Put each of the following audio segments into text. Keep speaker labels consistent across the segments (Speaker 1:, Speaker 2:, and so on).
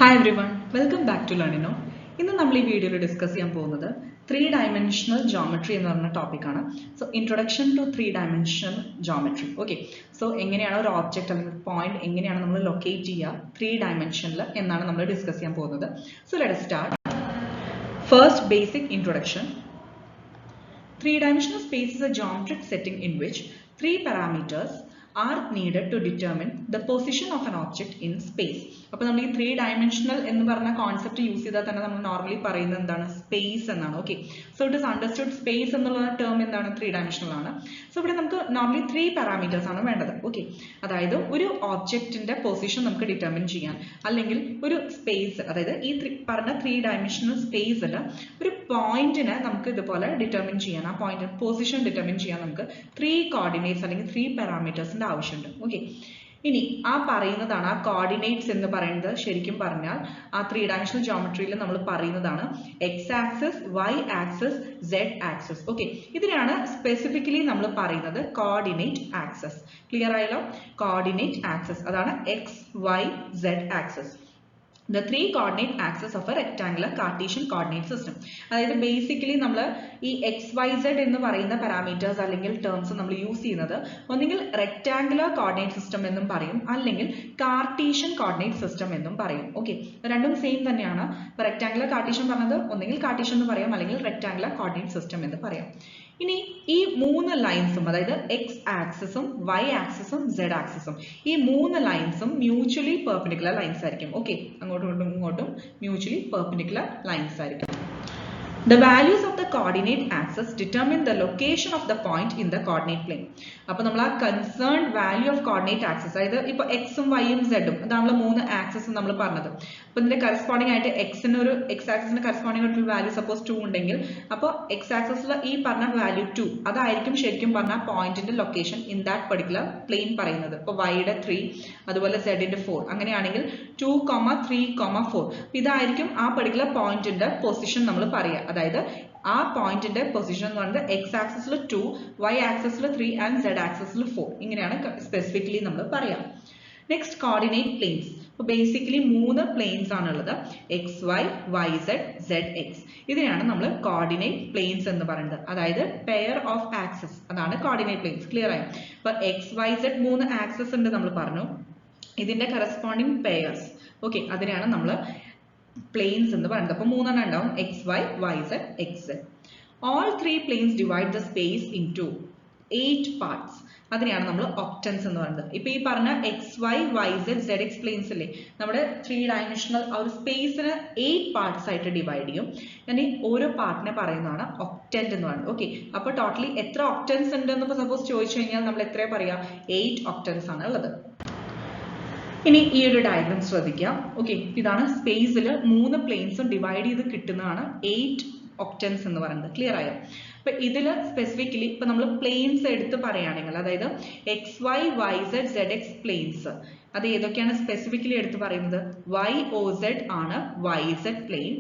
Speaker 1: Hi everyone, welcome back to Learnino. ഇന്ന് നമ്മൾ ഈ വീഡിയോയിൽ ഡിസ്കസ് ചെയ്യാൻ പോകുന്നത് 3-dimensional geometry എന്ന് പറഞ്ഞ ടോപ്പിക്കാണ്. So introduction to 3-dimensional geometry. Okay, so എങ്ങനെയാണ് ഒരു ഓബ്ജക്റ്റ് അല്ലെങ്കിൽ പോയിന്റ് എങ്ങനെയാണ് നമ്മൾ ലൊക്കേറ്റ് ചെയ്യുക 3 dimensional എന്നാണ് നമ്മൾ ഡിസ്കസ് ചെയ്യാൻ പോകുന്നത്. So let us start. First, basic introduction. 3-dimensional space is a geometric setting in which 3 parameters are needed to determine the position of an object in space. അപ്പോൾ നമ്മൾ ഈ 3-dimensional എന്ന് പറഞ്ഞ കോൺസെപ്റ്റ് യൂസ് ചെയ്താൽ തന്നെ നമ്മൾ നോർമലി പറയുന്നത് എന്താണ്, സ്പേസ് എന്നാണ്. Okay, so it is understood space എന്നുള്ള ടേം എന്താണ്, 3-dimensional ആണ്. സോ ഇവിടെ നമുക്ക് നോർമലി 3 പാരാമീറ്റേഴ്സ് ആണ് വേണ്ടത്. ഓക്കെ, അതായത് ഒരു ഓബ്ജക്റ്റിന്റെ പൊസിഷൻ നമുക്ക് ഡിറ്റർമിൻ ചെയ്യാൻ, അല്ലെങ്കിൽ ഒരു സ്പേസ്, അതായത് ഈ പറഞ്ഞ 3-dimensional സ്പേസിൽ ഒരു പോയിന്റിനെ നമുക്ക് ഇതുപോലെ ഡിറ്റർമിൻ ചെയ്യാൻ, ആ പോയിന്റ് പൊസിഷൻ ഡിറ്റർമിൻ ചെയ്യാൻ നമുക്ക് 3 കോർഡിനേറ്റ്സ് അല്ലെങ്കിൽ 3 പാരാമീറ്റേഴ്സിന്റെ ആവശ്യമുണ്ട്. ഓക്കെ, ഇനി ആ പറയുന്നതാണ് ആ കോർഡിനേറ്റ്സ് എന്ന് പറയുന്നത്. ശരിക്കും പറഞ്ഞാൽ ആ 3-dimensional ജോമെട്രിയിൽ നമ്മൾ പറയുന്നതാണ് X axis, Y axis, Z axis. Okay, ഇതിനാണ് സ്പെസിഫിക്കലി നമ്മൾ പറയുന്നത് കോർഡിനേറ്റ് ആക്സിസ്. ക്ലിയർ ആയല്ലോ? കോർഡിനേറ്റ് ആക്സിസ് അതാണ് X, Y, Z axis. The 3 coordinate axes of a rectangular Cartesian coordinate system. അതായത് ബേസിക്കലി നമ്മൾ ഈ എക്സ് വൈ സെഡ് എന്ന് പറയുന്ന പാരാമീറ്റേഴ്സ് അല്ലെങ്കിൽ ടേംസ് നമ്മൾ യൂസ് ചെയ്യുന്നത് ഒന്നുകിൽ റെക്ടാങ്കുലർ കോർഡിനേറ്റ് സിസ്റ്റം എന്നും പറയും, അല്ലെങ്കിൽ കാർട്ടീഷ്യൻ കോർഡിനേറ്റ് സിസ്റ്റം എന്നും പറയും. ഓക്കെ, രണ്ടും സെയിം തന്നെയാണ്. റെക്ടാങ്കുലർ കാർട്ടീഷ്യൻ പറഞ്ഞത് ഒന്നുകിൽ കാർട്ടീഷ്യൻ എന്ന് പറയാം, അല്ലെങ്കിൽ റെക്ടാങ്കുലർ കോർഡിനേറ്റ് സിസ്റ്റം എന്ന് പറയാം. ഇനി ഈ 3 ലൈൻസും, അതായത് എക്സ് ആക്സിസും വൈ ആക്സിസും സെഡ് ആക്സിസും, ഈ 3 ലൈൻസും മ്യൂച്വലി പെർപെൻഡിക്കുലർ ലൈൻസ് ആയിരിക്കും. ഓക്കെ, അങ്ങോട്ടും ഇങ്ങോട്ടും മ്യൂച്വലി പെർപെൻഡിക്കുലർ ലൈൻസ് ആയിരിക്കും. The values of the coordinate axis determine the location of the point in the coordinate plane. അപ്പോൾ നമ്മൾ ആ concerned value of coordinate axis, അതായത് ഇപ്പോൾ എക്സും വൈയും സെഡും, അതാണല്ലോ 3 ആക്സിസും നമ്മൾ പറഞ്ഞത്. അപ്പോൾ ഇതിന്റെ കറസ്പോണ്ടിങ് ആയിട്ട് എക്സ് ആക്സിസിന് കറസ്പോണ്ടിങ് ആയിട്ടുള്ള വാല്യൂ സപ്പോസ് 2 ഉണ്ടെങ്കിൽ, അപ്പോൾ എക്സ് ആക്സിസിൽ ഈ പറഞ്ഞ വാല്യൂ 2 അതായിരിക്കും ശരിക്കും പറഞ്ഞാൽ പോയിന്റിന്റെ location in that particular plane പറയുന്നത്. ഇപ്പോൾ വൈയുടെ 3, അതുപോലെ സെഡിന്റെ 4, അങ്ങനെയാണെങ്കിൽ 2, 3, 4 ഇതായിരിക്കും ആ പെർട്ടിക്കുലർ പോയിന്റിന്റെ പൊസിഷൻ നമ്മൾ പറയുക. അതായത് ആ പോയിന്റിന്റെ പൊസിഷൻ എന്ന് പറയുന്നത് എക്സ് ആക്സിസിൽ 2, വൈ ആക്സിസിൽ 3 ആൻഡ് സെഡ് ആക്സിസിൽ 4, ഇങ്ങനെയാണ് സ്പെസിഫിക്കലി നമ്മൾ പറയാം. Next, coordinate planes. അപ്പോൾ ബേസിക്കലി 3 പ്ലെയിൻസ് ആണുള്ളത്, X Y, Y Z, Z X. ഇതിനെയാണ് നമ്മൾ കോർഡിനേറ്റ് പ്ലെയിൻസ് എന്ന് പറയുന്നത്. അതായത് പെയർ ഓഫ് ആക്സിസ്, അതാണ് കോർഡിനേറ്റ് പ്ലെയിൻസ്. ക്ലിയർ ആയി? അപ്പോൾ എക്സ് വൈ സെഡ് 3 ആക്സിസ് ഉണ്ട് നമ്മൾ പറഞ്ഞു, ഇതിന്റെ കറസ്പോണ്ടിങ് പെയർസ്. ഓക്കെ, അതിനെയാണ് നമ്മൾ planes എന്ന് പറയുന്നത്. അപ്പോൾ 3 എണ്ണം ഉണ്ടാവും, X Y, Y Z, X Z. All 3 planes divide the space into 8 parts. അതിനെയാണ് നമ്മൾ ഒക്ടൻസ് എന്ന് പറയുന്നത്. ഇപ്പൊ ഈ പറഞ്ഞ X Y, Y Z, Z X planes അല്ലേ, നമ്മുടെ 3-dimensional ആ ഒരു സ്പേസിന് 8 പാർട്സ് ആയിട്ട് ഡിവൈഡ് ചെയ്യും. ഇനി ഓരോ പാർട്ടിനെ പറയുന്നതാണ് ഒക്ടന്റ് എന്ന് പറയുന്നത്. ഓക്കെ, അപ്പോൾ ടോട്ടലി എത്ര ഒക്ടൻസ് ഉണ്ട് എന്ന് സപ്പോസ് ചോദിച്ചു കഴിഞ്ഞാൽ നമ്മൾ എത്രയാ പറയാ, 8 ഒക്ടൻസ് ആണ് ഉള്ളത്. ഇനി ഈ ഒരു ഡയഗ്രാം ശ്രദ്ധിക്കാം. ഓക്കെ, ഇതാണ് സ്പേസിൽ 3 പ്ലെയിൻസും ഡിവൈഡ് ചെയ്ത് കിട്ടുന്നതാണ് 8 ഒക്ടൻസ് എന്ന് പറയുന്നത്. ക്ലിയർ ആയോ? അപ്പൊ ഇതിൽ സ്പെസിഫിക്കലി ഇപ്പൊ നമ്മൾ പ്ലെയിൻസ് എടുത്ത് പറയുകയാണെങ്കിൽ, അതായത് X Y, Y Z, Z X planes, അത് ഏതൊക്കെയാണ് സ്പെസിഫിക്കലി എടുത്ത് പറയുന്നത്, വൈ ഒ സെഡ് ആണ് Y Z plane,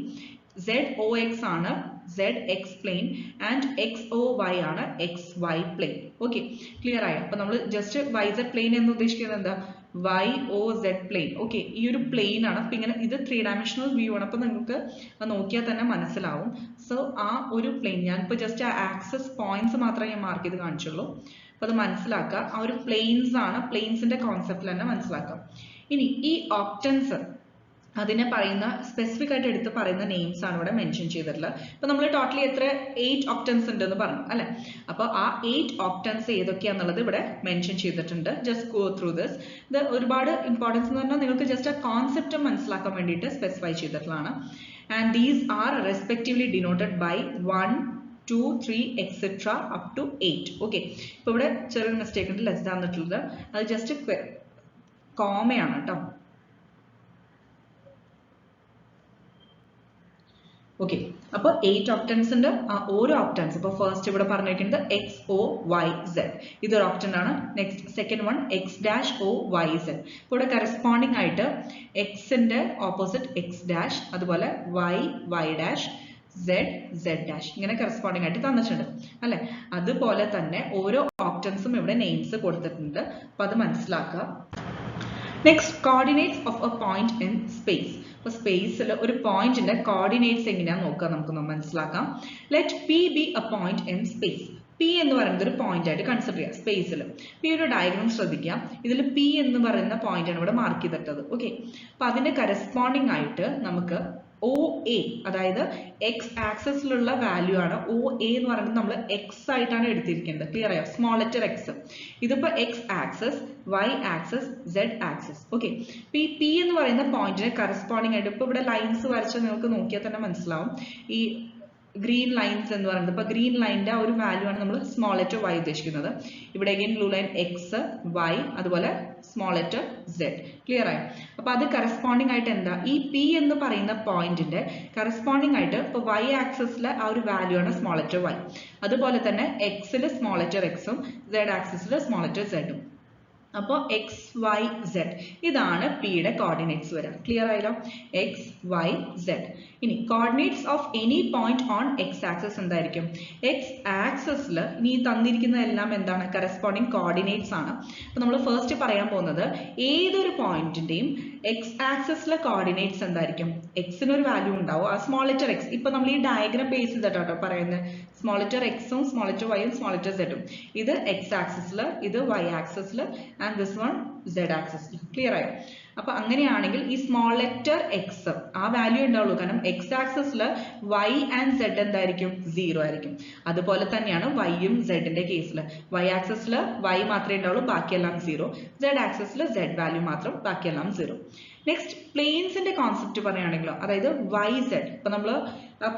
Speaker 1: Z O X ആണ് Z X plane, and X O Y ആണ് X Y plane. Okay, clear ആയോ? അപ്പൊ നമ്മൾ ജസ്റ്റ് വൈ സെഡ് പ്ലെയിൻ എന്ന് ഉദ്ദേശിക്കുന്നത് എന്താ, Y O Z plane. Okay, ഈ ഒരു പ്ലെയിൻ ആണ്. അപ്പൊ ഇങ്ങനെ ഇത് 3-dimensional വ്യൂ ആണ്. അപ്പൊ നിങ്ങൾക്ക് നോക്കിയാൽ തന്നെ മനസ്സിലാവും. സോ ആ ഒരു പ്ലെയിൻ, ഞാനിപ്പോ ജസ്റ്റ് ആ ആക്സസ് പോയിന്റ്സ് മാത്രമേ ഞാൻ മാർക്ക് ചെയ്ത് കാണിച്ചുള്ളൂ. അപ്പൊ അത് മനസ്സിലാക്കുക, ആ ഒരു പ്ലെയിൻസ് ആണ്, പ്ലെയിൻസിന്റെ കോൺസെപ്റ്റിൽ തന്നെ മനസ്സിലാക്കാം. ഇനി ഈ ഓക്ടൻസ്, അതിനെ പറയുന്ന സ്പെസിഫിക് ആയിട്ട് എടുത്ത് പറയുന്ന നെയിംസ് ആണ് ഇവിടെ മെൻഷൻ ചെയ്തിട്ടുള്ളത്. ഇപ്പൊ നമ്മൾ ടോട്ടലി എത്ര 8 ഒക്ടൻസ് ഉണ്ട് എന്ന് പറഞ്ഞു അല്ലെ. അപ്പൊ ആ 8 ഒക്ടൻസ് ഏതൊക്കെയാന്നുള്ളത് ഇവിടെ മെൻഷൻ ചെയ്തിട്ടുണ്ട്. Just go through this. ഇത് ഒരുപാട് ഇമ്പോർട്ടൻസ് എന്ന് പറഞ്ഞാൽ നിങ്ങൾക്ക് ജസ്റ്റ് ആ കോൺസെപ്റ്റ് മനസ്സിലാക്കാൻ വേണ്ടിയിട്ട് സ്പെസിഫൈ ചെയ്തിട്ടുള്ളതാണ്. And these are respectively denoted by 1, 2, 3 etc. up to 8. Okay, ഇപ്പൊ ഇവിടെ ചെറിയൊരു മിസ്റ്റേക്ക് ഉണ്ട്, ലെസ് തന്നിട്ടുള്ളത്, അത് ജസ്റ്റ് കോമയാണ് കേട്ടോ. ഓക്കെ, അപ്പോൾ 8 ഒക്ടൻസ് ഉണ്ട്. ആ ഓരോ ഒക്ടൻസ്, ഇപ്പോൾ ഫസ്റ്റ് ഇവിടെ പറഞ്ഞിരിക്കുന്നത് എക്സ് ഒ വൈ സെഡ്, ഇതൊരു ഒക്ടൻ ആണ്. Next second one X dash O Y Z. ഇപ്പോൾ ഇവിടെ കറസ്പോണ്ടിങ് ആയിട്ട് എക്സിന്റെ ഓപ്പോസിറ്റ് എക്സ് ഡാഷ്, അതുപോലെ Y, Y dash, Z, Z dash, ഇങ്ങനെ കറസ്പോണ്ടിങ് ആയിട്ട് തന്നിട്ടുണ്ട് അല്ലെ. അതുപോലെ തന്നെ ഓരോ ഓക്ടൻസും ഇവിടെ നെയിംസ് കൊടുത്തിട്ടുണ്ട്. അപ്പൊ അത് മനസ്സിലാക്കുക. Next, coordinates of a point in space. അപ്പോൾ സ്പേസിൽ ഒരു പോയിന്റിന്റെ കോർഡിനേറ്റ്സ് എങ്ങനെയാണെന്ന് നോക്കാം, നമുക്ക് മനസ്സിലാക്കാം. Let P B A point in space. P എന്ന് പറയുന്നത് ഒരു പോയിന്റ് ആയിട്ട് കൺസിഡർ ചെയ്യാം സ്പേസിൽ. ഈ ഒരു ഡയഗ്രാം ശ്രദ്ധിക്കാം. ഇതിൽ പി എന്ന് പറയുന്ന പോയിന്റ് ആണ് ഇവിടെ മാർക്ക് ചെയ്തിട്ടത്. ഓക്കെ, അപ്പൊ അതിന്റെ കറസ്പോണ്ടിങ് ആയിട്ട് നമുക്ക് ഒ എ, അതായത് എക്സ് ആക്സിസിലുള്ള വാല്യൂ ആണ്. ഒ എ എന്ന് പറയുന്നത് നമ്മൾ എക്സ് ആയിട്ടാണ് എടുത്തിരിക്കുന്നത്. ക്ലിയർ ആയോ? Small letter X. ഇതിപ്പോ X axis, Y axis, Z axis. Okay, ഈ പി എന്ന് പറയുന്ന പോയിന്റിന് കറസ്പോണ്ടിങ് ആയിട്ട് ഇപ്പൊ ഇവിടെ ലൈൻസ് വരച്ച് നിങ്ങൾക്ക് നോക്കിയാൽ തന്നെ മനസ്സിലാവും. ഈ ഗ്രീൻ ലൈൻസ് എന്ന് പറയുന്നത്, ഇപ്പൊ ഗ്രീൻ ലൈനിന്റെ ആ ഒരു വാല്യൂ ആണ് നമ്മൾ സ്മോൾ ലെറ്റർ വൈ ഉദ്ദേശിക്കുന്നത്. ഇവിടെ again blue line X, Y, അതുപോലെ സ്മോൾ ലെറ്റർ സെഡ്. ക്ലിയർ ആയോ? അപ്പൊ അത് കറസ്പോണ്ടിങ് ആയിട്ട് എന്താ, ഈ പി എന്ന് പറയുന്ന പോയിന്റിന്റെ കറസ്പോണ്ടിങ് ആയിട്ട് ഇപ്പൊ വൈ ആക്സിസിലെ ആ ഒരു വാല്യൂ ആണ് സ്മോൾ ലെറ്റർ വൈ. അതുപോലെ തന്നെ എക്സിൽ സ്മോൾ ലെറ്റർ എക്സും സെഡ് ആക്സിസിൽ സ്മോൾ ലെറ്റർ സെഡും. അപ്പോൾ എക്സ് വൈ സെഡ് ഇതാണ് പിയുടെ കോർഡിനേറ്റ്സ് വരാം. ക്ലിയർ ആയല്ലോ? X Y Z. ഇനി coordinates of any point on X axis എന്തായിരിക്കും? എക്സ് ആക്സിസിൽ ഇനി തന്നിരിക്കുന്നതെല്ലാം എന്താണ്? കറസ്പോണ്ടിങ് കോർഡിനേറ്റ്സ് ആണ്. അപ്പൊ നമ്മൾ ഫസ്റ്റ് പറയാൻ പോകുന്നത് ഏതൊരു പോയിന്റിന്റെയും എക്സ് ആക്സിസിലെ കോർഡിനേറ്റ്സ് എന്തായിരിക്കും? എക്സിന് ഒരു വാല്യൂ ഉണ്ടാവും, ആ സ്മോൾ ലെറ്റർ എക്സ്. ഇപ്പൊ നമ്മൾ ഈ ഡയഗ്രാം ബേസ് ചെയ്തിട്ടാട്ടോ പറയുന്നത്. സ്മോൾ ലെറ്റർ എക്സും സ്മോൾ ലെറ്റർ വൈയും സ്മോൾ ലെറ്റർ സെഡും. ഇത് എക്സ് ആക്സിസിൽ, ഇത് വൈ ആക്സിസിൽ, ആൻഡ് ദിസ് വൺ സെഡ് ആക്സിസിൽ. ക്ലിയർ ആയോ? അപ്പൊ അങ്ങനെയാണെങ്കിൽ ഈ സ്മോൾ ലെറ്റർ എക്സ് ആ വാല്യൂ ഉണ്ടാവുള്ളൂ, കാരണം എക്സ് ആക്സിസിൽ വൈ ആൻഡ് സെഡ് എന്തായിരിക്കും? 0 ആയിരിക്കും. അതുപോലെ തന്നെയാണ് വൈയും സെഡിന്റെ കേസിൽ. വൈ ആക്സിസിൽ വൈ മാത്രമേ ഉണ്ടാവുള്ളൂ, ബാക്കിയെല്ലാം 0. സെഡ് ആക്സിസിൽ സെഡ് വാല്യൂ മാത്രം, ബാക്കിയെല്ലാം 0. നെക്സ്റ്റ് പ്ലെയിൻസിന്റെ കോൺസെപ്റ്റ് പറയുകയാണെങ്കിലോ, അതായത് വൈ സെഡ് ഇപ്പൊ നമ്മൾ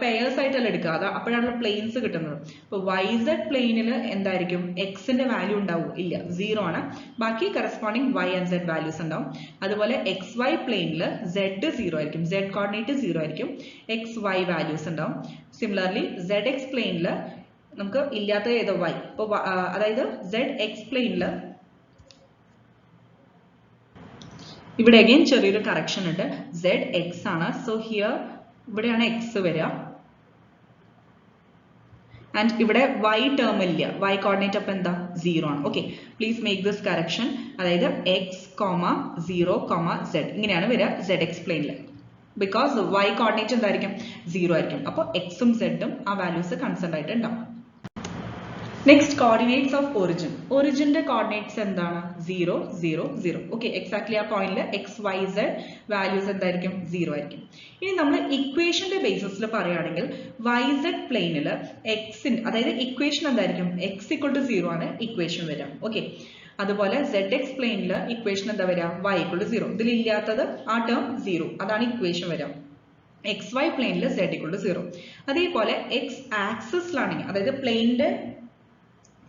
Speaker 1: പെയേഴ്സ് ആയിട്ടല്ല എടുക്കുക, അത് അപ്പോഴാണ് പ്ലെയിൻസ് കിട്ടുന്നത്. ഇപ്പൊ വൈ സെഡ് പ്ലെയിനിൽ എന്തായിരിക്കും? എക്സിന്റെ വാല്യൂ ഉണ്ടാവും? ഇല്ല, 0 ആണ്. ബാക്കി corresponding Y and Z values ഉണ്ടാവും. അതുപോലെ എക്സ് വൈ പ്ലെയിനിൽ സെഡ് 0 ആയിരിക്കും, സെഡ് കോർഡിനേറ്റ് 0 ആയിരിക്കും, എക്സ് വൈ വാല്യൂസ് ഉണ്ടാവും. സിമിലർലി സെഡ് എക്സ് പ്ലെയിനിൽ നമുക്ക് ഇല്ലാത്ത ഏതോ വൈ, ഇപ്പൊ അതായത് സെഡ് എക്സ് പ്ലെയിനിൽ ഇവിടെ അഗൈൻ ചെറിയൊരു കറക്ഷൻ ഉണ്ട്. സെഡ് എക്സ് ആണ്, സോ ഹിയർ ഇവിടെയാണ് എക്സ് വരിക. ആൻഡ് ഇവിടെ വൈ ടേം ഇല്ല, വൈ കോർഡിനേറ്റ് അപ്പൊ എന്താ? 0 ആണ്. Okay, please make this correction. അതായത് എക്സ്, 0, സെഡ് ഇങ്ങനെയാണ് വരിക സെഡ് എക്സ് പ്ലെയിനിൽ. ബിക്കോസ് വൈ കോർഡിനേറ്റ് എന്തായിരിക്കും? 0 ആയിരിക്കും. അപ്പോൾ എക്സും സെഡും ആ വാല്യൂസ് കൺസേൺ ആയിട്ട് ഉണ്ടാവും. Next coordinates of origin. ഒറിജിന്റെ കോർഡിനേറ്റ്സ് എന്താണ്? 0, 0, 0. ഓക്കെ, എക്സാക്ട്ലി ആ പോയിന്റിൽ എക്സ് വൈ സെഡ് വാല്യൂസ് എന്തായിരിക്കും? 0 ആയിരിക്കും. ഇനി നമ്മൾ ഇക്വേഷന്റെ ബേസിസിൽ പറയുകയാണെങ്കിൽ വൈ സെഡ് പ്ലെയിനിൽ എക്സിന്റെ, അതായത് ഇക്വേഷൻ എന്തായിരിക്കും? എക്സ് ഈക്വൽ ടു 0 ആണ് ഇക്വേഷൻ വരിക. ഓക്കെ, അതുപോലെ സെഡ് എക്സ് പ്ലെയിനിൽ ഇക്വേഷൻ എന്താ വരിക? Y equal to 0. ഇതിലില്ലാത്തത് ആ ടേം 0, അതാണ് ഇക്വേഷൻ വരിക. എക്സ് വൈ പ്ലെയിനിൽ സെഡ് ഈക്വൽ ടു 0. അതേപോലെ എക്സ് ആക്സിസിലാണെങ്കിൽ, അതായത് പ്ലെയിനിന്റെ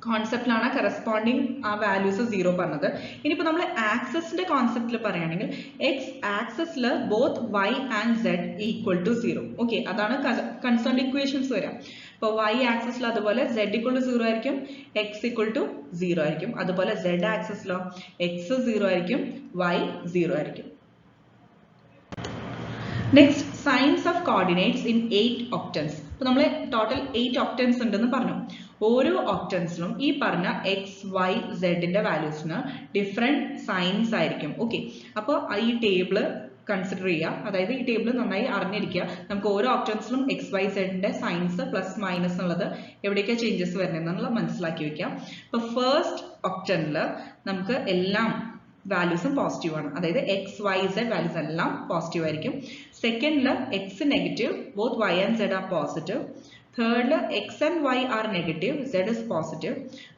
Speaker 1: കോൺസെപ്റ്റിലാണ് കറസ്പോണ്ടിങ് ആ വാല്യൂസ് 0 പറഞ്ഞത്. ഇനിയിപ്പോൾ നമ്മൾ ആക്സസിന്റെ കോൺസെപ്റ്റിൽ പറയുകയാണെങ്കിൽ എക്സ് ആക്സസിൽ both Y and Z equal to 0. Okay, അതാണ് കൺസേൺ ഇക്വേഷൻസ് വരാം. ഇപ്പോൾ വൈ ആക്സസിൽ അതുപോലെ സെഡ് ഈക്വൽ ടു 0 ആയിരിക്കും, എക്സ് ഈക്വൽ ടു 0 ആയിരിക്കും. അതുപോലെ സെഡ് ആക്സസിലോ എക്സ് 0 ആയിരിക്കും, വൈ 0 ആയിരിക്കും. Next signs of coordinates in 8 octants. അപ്പോൾ നമ്മൾ ടോട്ടൽ 8 octants ഉണ്ടെന്ന് പറഞ്ഞു. ഓരോ octantsiലും ഈ പറഞ്ഞ എക്സ് വൈ സെഡിന്റെ വാല്യൂസിന് ഡിഫറെന്റ് സൈൻസ് ആയിരിക്കും. ഓക്കെ, അപ്പോൾ ഈ ടേബിള് കൺസിഡർ ചെയ്യുക, അതായത് ഈ ടേബിൾ നന്നായി അറിഞ്ഞിരിക്കുക. നമുക്ക് ഓരോ octantsiലും എക്സ് വൈ സെഡിന്റെ സൈൻസ് പ്ലസ് മൈനസ് ഉള്ളത് എവിടെയൊക്കെ ചേഞ്ചസ് വരുന്നതെന്നുള്ളത് മനസ്സിലാക്കി വെക്കാം. അപ്പോൾ ഫസ്റ്റ് octantil നമുക്ക് എല്ലാം വാല്യൂസും പോസിറ്റീവ് ആണ്, അതായത് എക്സ് വൈ സെഡ് വാല്യൂസ് എല്ലാം പോസിറ്റീവ് ആയിരിക്കും. സെക്കൻഡില് X negative, both Y and Z are positive. തേർഡില് X and Y are negative, Z is positive.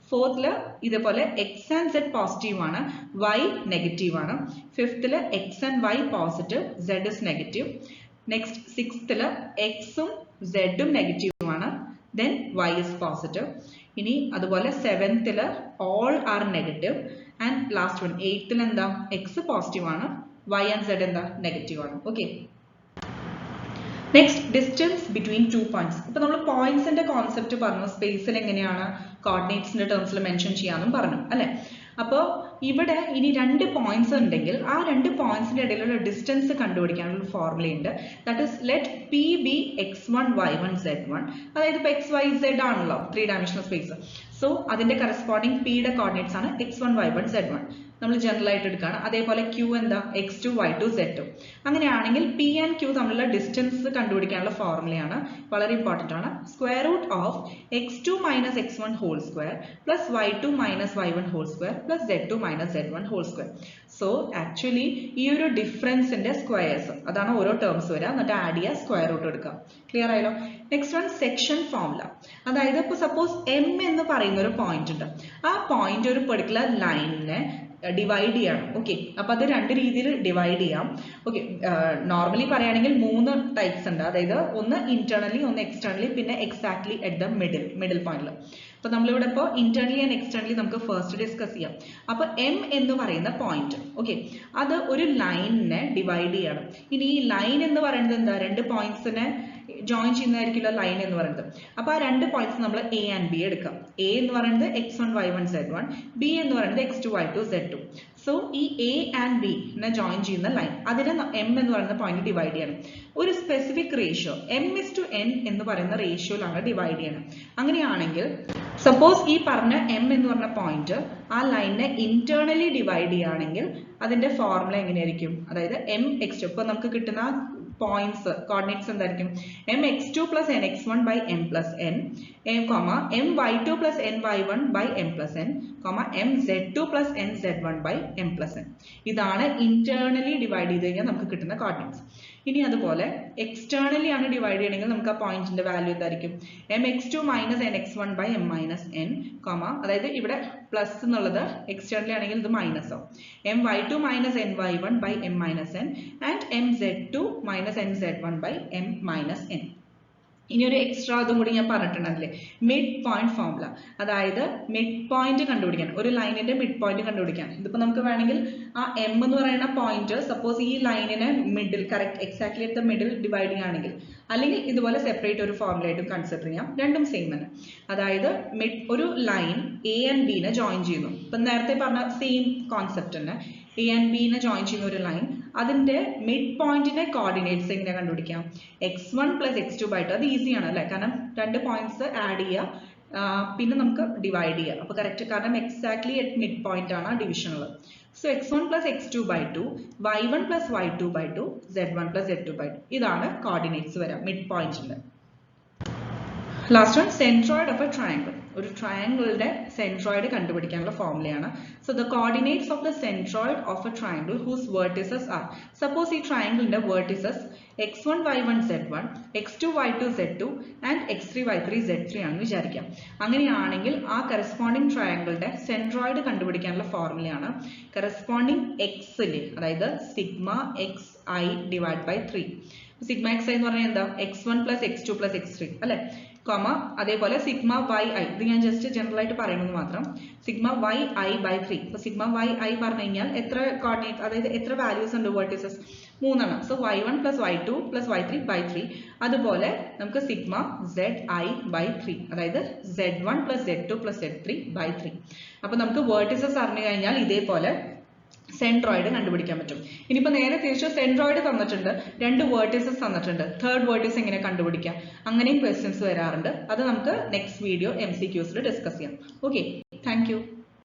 Speaker 1: ഫോർത്തില് ഇതേപോലെ എക്സ് ആൻഡ് സെഡ് പോസിറ്റീവ് ആണ്, വൈ നെഗറ്റീവ് ആണ്. ഫിഫ്തില് X and Y positive, Z is negative. Next സിക്സ്തില് എക്സും സെഡും നെഗറ്റീവ് ആണ്, ദെൻ വൈ ഇസ് പോസിറ്റീവ്. ഇനി അതുപോലെ സെവൻത്തില് all are negative. And last one എയ്ത്തിൽ എന്താ? എക്സ് പോസിറ്റീവ് ആണ്, വൈ ആൻഡ് സെഡ് എന്താ? നെഗറ്റീവ് ആണ്. Okay, next distance between 2 points. ഇപ്പൊ നമ്മൾ പോയിന്റ്സിന്റെ കോൺസെപ്റ്റ് പറഞ്ഞു, സ്പേസിൽ എങ്ങനെയാണ് കോർഡിനേറ്റ്സിന്റെ ടേംസിൽ മെൻഷൻ ചെയ്യാന്നും പറഞ്ഞു അല്ലെ. അപ്പോൾ ഇവിടെ ഇനി 2 പോയിന്റ്സ് ഉണ്ടെങ്കിൽ ആ 2 പോയിന്റ്സിന്റെ ഇടയിലുള്ള ഡിസ്റ്റൻസ് കണ്ടുപിടിക്കാനുള്ള ഫോർമുല ഉണ്ട്. That is let P B x1 y1 z1. അതായത് ഇപ്പൊ എക്സ് വൈ സെഡ് ആണല്ലോ 3 dimensional സ്പേസ്. സോ അതിന്റെ കറസ്പോണ്ടിങ് പിയുടെ കോർഡിനേറ്റ്സ് ആണ് x1 y1 z1. നമ്മൾ ജനറൽ ആയിട്ട് എടുക്കുകയാണ്. അതേപോലെ Q എന്താ x2 y2 z2. അങ്ങനെയാണെങ്കിൽ P ആൻഡ് Q തമ്മിലുള്ള ഡിസ്റ്റൻസ് കണ്ടുപിടിക്കാനുള്ള ഫോർമുലയാണ്, വളരെ ഇമ്പോർട്ടന്റ് ആണ്. Square root of x2 minus x1 whole square plus y2 minus y1 whole square plus z2 minus z1 whole square. So actually ഈ ഒരു ഡിഫറൻസിന്റെ squares അതാണ് ഓരോ ടേംസ് വരിക, എന്നിട്ട് ആഡ് ചെയ്യുക, സ്ക്വയർ റൂട്ട് എടുക്കുക. ക്ലിയർ ആയല്ലോ? Next one section formula. അതായത് ഇപ്പോൾ സപ്പോസ് M എന്ന് പറയുന്ന ഒരു പോയിന്റ് ഉണ്ട്, ആ പോയിന്റ് ഒരു പെർട്ടിക്കുലർ ലൈനിനെ ഡിവൈഡ് ചെയ്യണം. ഓക്കെ, അപ്പൊ അത് രണ്ട് രീതിയിൽ ഡിവൈഡ് ചെയ്യാം. ഓക്കെ, നോർമലി പറയുകയാണെങ്കിൽ 3 ടൈപ്സ് ഉണ്ട്. അതായത് ഒന്ന് ഇന്റേണലി, ഒന്ന് എക്സ്റ്റേണലി, പിന്നെ എക്സാക്ട്ലി അറ്റ് ദ മിഡിൽ പോയിന്റിൽ. അപ്പൊ നമ്മളിവിടെ ഇപ്പോൾ ഇന്റേണലി ആൻഡ് എക്സ്റ്റേണലി നമുക്ക് ഫസ്റ്റ് ഡിസ്കസ് ചെയ്യാം. അപ്പൊ M എന്ന് പറയുന്ന പോയിന്റ്, ഓക്കെ, അത് ഒരു ലൈനിനെ ഡിവൈഡ് ചെയ്യണം. ഇനി ഈ ലൈൻ എന്ന് പറയുന്നത് എന്താ, രണ്ട് പോയിന്റ്സിനെ ജോയിൻ ചെയ്യുന്നതായിരിക്കില്ല ലൈൻ എന്ന് പറയുന്നത്. അപ്പൊ ആ രണ്ട് പോയിന്റ്സ് നമ്മൾ A ആൻഡ് B എടുക്കാം. A എന്ന് പറയുന്നത് x1 y1 z1, B എന്ന് പറയുന്നത് x2 y2 z2. സോ ഈ A ആൻഡ് B നെ ജോയിൻ ചെയ്യുന്ന ലൈൻ, അതിനെ M എന്ന് പറയുന്ന പോയിന്റ് ഡിവൈഡ് ചെയ്യണം. ഒരു സ്പെസിഫിക് റേഷ്യോ M:n എന്ന് പറയുന്ന റേഷ്യോയിലാണ് ഡിവൈഡ് ചെയ്യണം. അങ്ങനെയാണെങ്കിൽ സപ്പോസ് ഈ പറഞ്ഞ M എന്ന് പറഞ്ഞ പോയിന്റ് ആ ലൈനിനെ ഇന്റേണലി ഡിവൈഡ് ചെയ്യുകയാണെങ്കിൽ അതിന്റെ ഫോർമുല എങ്ങനെയായിരിക്കും? അതായത് mx2, ഇപ്പൊ നമുക്ക് കിട്ടുന്ന പോയിന്റ്സ് കോർഡിനേറ്റ്സ് എന്തായിരിക്കും? mx2 plus nx1 by m plus n, my2 plus ny1 by m plus n, mz2 plus nz1 by m plus n. ഇതാണ് ഇന്റേണലി ഡിവൈഡ് ചെയ്ത് കഴിഞ്ഞാൽ നമുക്ക് കിട്ടുന്ന കോർഡിനേറ്റ്സ്. ഇനി അതുപോലെ എക്സ്റ്റേണലി ആണ് ഡിവൈഡ് ചെയ്യണമെങ്കിൽ നമുക്ക് ആ പോയിന്റിന്റെ വാല്യൂ എന്തായിരിക്കും? mx2 minus nx1 by m minus n, അതായത് ഇവിടെ പ്ലസ് എന്നുള്ളത് എക്സ്റ്റേണലി ആണെങ്കിൽ ഇത് മൈനസ് ആവും. my2 minus ny1 by m minus n and mz2 minus nz1 by m minus n. ഇനി ഒരു എക്സ്ട്രാ അതും കൂടി ഞാൻ പറഞ്ഞിട്ടുണ്ടല്ലേ, മിഡ് പോയിന്റ് ഫോർമുല. അതായത് മിഡ് പോയിന്റ് കണ്ടുപിടിക്കാൻ, ഒരു ലൈനിന്റെ മിഡ് പോയിന്റ് കണ്ടുപിടിക്കാൻ. ഇതിപ്പോ നമുക്ക് വേണമെങ്കിൽ ആ M എന്ന് പറയുന്ന പോയിന്റ് സപ്പോസ് ഈ ലൈനിനെ middle, correct exactly at the middle divide ചെയ്യുകയാണെങ്കിൽ, അല്ലെങ്കിൽ ഇതുപോലെ സെപ്പറേറ്റ് ഒരു ഫോർമുല ആയിട്ടും കൺസിഡർ ചെയ്യാം. രണ്ടും സെയിം തന്നെ. അതായത് ഒരു ലൈൻ A ആൻഡ് B നെ ജോയിൻ ചെയ്യുന്നു. ഇപ്പൊ നേരത്തെ പറഞ്ഞ സെയിം കോൺസെപ്റ്റ് തന്നെ. A ആൻഡ് B നെ ജോയിൻ ചെയ്യുന്ന ഒരു ലൈൻ, അതിന്റെ മിഡ് പോയിന്റിന്റെ കോർഡിനേറ്റ്സ് എങ്ങനെ കണ്ടുപിടിക്കാം? x1 plus x2 by 2. അത് ഈസിയാണ് അല്ലെ, കാരണം രണ്ട് പോയിന്റ്സ് ആഡ് ചെയ്യുക, പിന്നെ നമുക്ക് ഡിവൈഡ് ചെയ്യുക. അപ്പൊ കറക്റ്റ്, കാരണം എക്സാക്ട്ലി അറ്റ് മിഡ് പോയിന്റ് ആണ് ഡിവിഷൻ ഉള്ളത്. So x1 plus x2 by 2, y1 plus y2 by 2, z1 plus z2 by 2. ഇതാണ് കോർഡിനേറ്റ്സ് വരാം മിഡ് പോയിന്റിന്റെ. Last one, centroid of a triangle. ഒരു ട്രയാങ്കിളിന്റെ സെൻട്രോയിഡ് കണ്ടുപിടിക്കാനുള്ള ഫോർമുലയാണ്. So the coordinates of the centroid of a triangle whose vertices are. Suppose ഈ ട്രയാങ്കിളിന്റെ vertices x1 y1 z1, x2 y2 z2 and x3 y3 z3 ആണെന്ന് വിചാരിക്കാം. അങ്ങനെയാണെങ്കിൽ ആ കറസ്പോണ്ടിങ് ട്രയാങ്കിളിന്റെ സെൻട്രോയിഡ് കണ്ടുപിടിക്കാനുള്ള ഫോർമുലയാണ് കറസ്പോണ്ടിങ് എക്സിലെ, അതായത് sigma X I divide by 3. Sigma X I എന്ന് പറഞ്ഞാൽ എന്താ? x1 plus x2 plus x3 അല്ലെ, അതേപോലെ സിഗ്മ വൈ ഐ, ഇത് ഞാൻ ജസ്റ്റ് ജനറൽ ആയിട്ട് പറയുന്നത് മാത്രം. Sigma Y I by 3. ഇപ്പൊ സിഗ്മ വൈ ഐ പറഞ്ഞു കഴിഞ്ഞാൽ എത്ര കോർഡിനേറ്റ്, അതായത് എത്ര വാല്യൂസ് ഉണ്ട് വേർട്ടിസസ്? 3 എണ്ണം. So y1 plus y2 plus y3 by 3. അതുപോലെ നമുക്ക് സിഗ്മ z i by 3, അതായത് z1 plus z2 plus z3 by 3. അപ്പൊ നമുക്ക് വേർട്ടിസസ് അറിഞ്ഞു കഴിഞ്ഞാൽ ഇതേപോലെ സെൻട്രോയിഡ് കണ്ടുപിടിക്കാൻ പറ്റും. ഇനിയിപ്പോ നേരെ തിരിച്ച് സെൻട്രോയിഡ് തന്നിട്ടുണ്ട്, രണ്ട് വേർട്ടിസസ് തന്നിട്ടുണ്ട്, തേർഡ് വേർട്ടിസ് എങ്ങനെ കണ്ടുപിടിക്കാം, അങ്ങനെയും ക്വസ്റ്റ്യൻസ് വരാറുണ്ട്. അത് നമുക്ക് നെക്സ്റ്റ് വീഡിയോ MCQs ഡിസ്കസ് ചെയ്യാം. Okay, thank you.